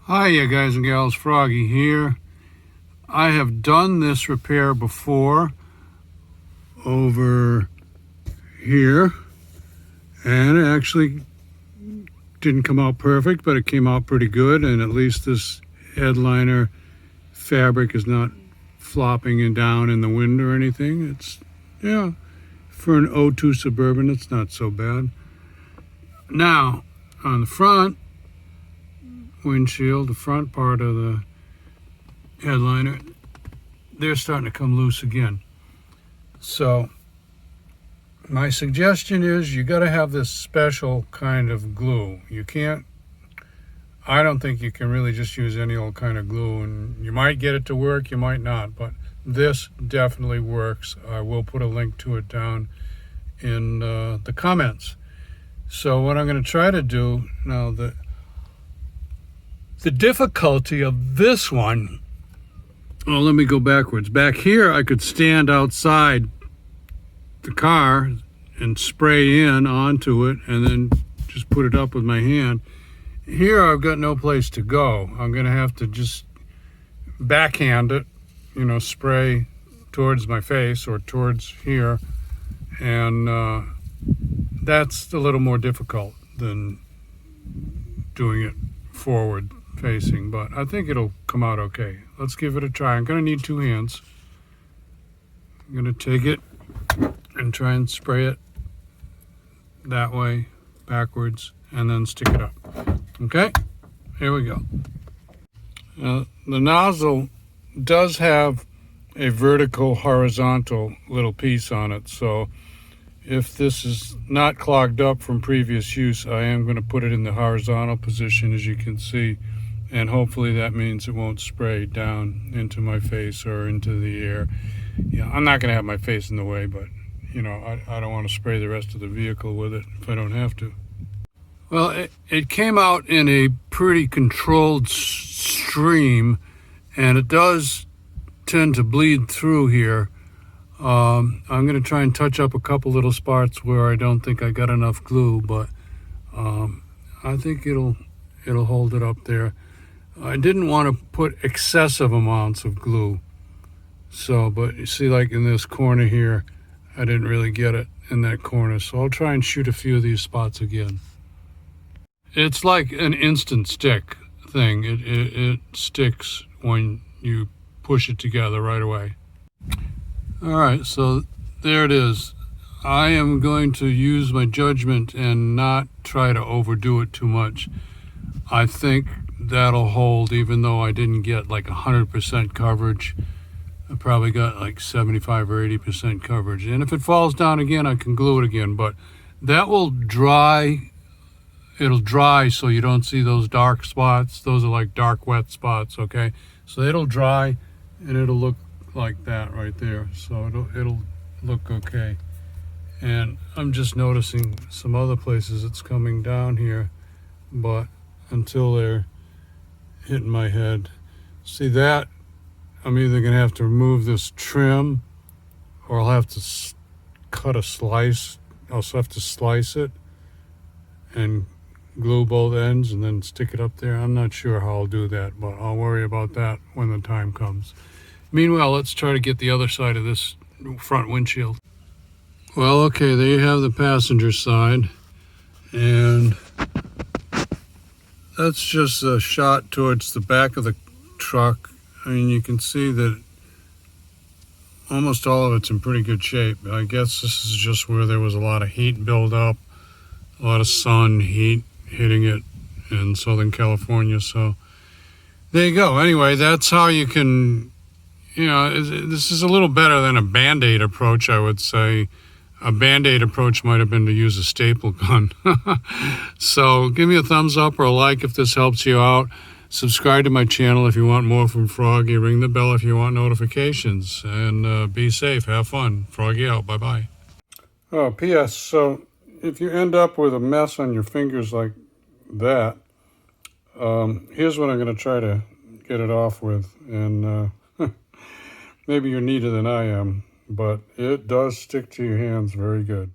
Hi, you guys and gals, Froggy here. I have done this repair before over here, and it actually didn't come out perfect, but it came out pretty good, and at least this headliner fabric is not flopping down in the wind or anything. It's, yeah, for an '02 Suburban, it's not so bad. Now, on the front windshield, the front part of the headliner, they're starting to come loose again. So my suggestion is you got to have this special kind of glue. I don't think you can really just use any old kind of glue, and you might get it to work, you might not, but this definitely works. I will put a link to it down in the comments. So what I'm going to try to do now, the difficulty of this one, well, let me go backwards. Back here, I could stand outside the car and spray in onto it and then just put it up with my hand. Here, I've got no place to go. I'm going to have to just backhand it, spray towards my face or towards here. And that's a little more difficult than doing it forward facing, but I think it'll come out okay. Let's give it a try. I'm going to need two hands. I'm going to take it and try and spray it that way, backwards, and then stick it up. Okay, here we go. The nozzle does have a vertical, horizontal little piece on it, so if this is not clogged up from previous use, I am going to put it in the horizontal position, as you can see, and hopefully that means it won't spray down into my face or into the air. Yeah, I'm not going to have my face in the way, but I don't want to spray the rest of the vehicle with it if I don't have to. Well, it came out in a pretty controlled stream, and it does tend to bleed through here. I'm going to try and touch up a couple little spots where I don't think I got enough glue, but I think it'll hold it up there. I didn't want to put excessive amounts of glue. So, but you see, like in this corner here, I didn't really get it in that corner. So I'll try and shoot a few of these spots again. It's like an instant stick thing. It sticks when you push it together right away. All right, so there it is. I am going to use my judgment and not try to overdo it too much. I think that'll hold, even though I didn't get like 100% coverage. I probably got like 75 or 80% coverage. And if it falls down again, I can glue it again. But that will dry. It'll dry so you don't see those dark spots. Those are like dark, wet spots, okay? So it'll dry and it'll look like that right there. So it'll look okay. And I'm just noticing some other places it's coming down here, but until they're hitting my head. See that? I'm either gonna have to remove this trim, or I'll have to cut a slice. I'll have to slice it and glue both ends and then stick it up there. I'm not sure how I'll do that, but I'll worry about that when the time comes. Meanwhile, let's try to get the other side of this front windshield. Well, okay, there you have the passenger side, and that's just a shot towards the back of the truck. I mean, you can see that almost all of it's in pretty good shape. I guess this is just where there was a lot of heat buildup, a lot of sun heat hitting it in Southern California. So there you go. Anyway, that's how you can, this is a little better than a Band-Aid approach, I would say. A Band-Aid approach might have been to use a staple gun. So give me a thumbs up or a like if this helps you out. Subscribe to my channel if you want more from Froggy. Ring the bell if you want notifications. And be safe. Have fun. Froggy out. Bye-bye. Oh, P.S. So if you end up with a mess on your fingers like that, here's what I'm going to try to get it off with. And maybe you're neater than I am, but it does stick to your hands very good.